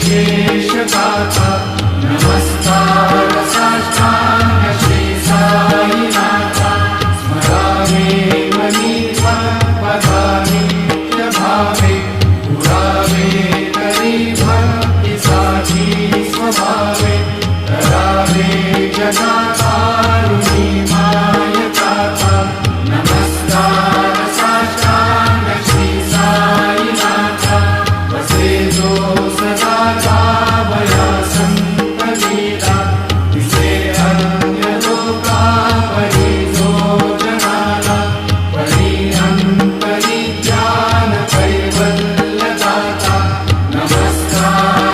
विशेष गाथा नमस्कार साष्टांग श्री साईनाथा स्मरावे मनी पदानि भावे पुरावे करी भक्तीसाठी स्वभावे करावे जगाकारुणी माय गाथा नमस्कार साष्टांग श्री साईनाथा वसे जो सदा जावया संत लीला तिचे अन्य लोकापरी जो जनाला परी अंतरी ज्ञान कैवल्य दाता नमस्कार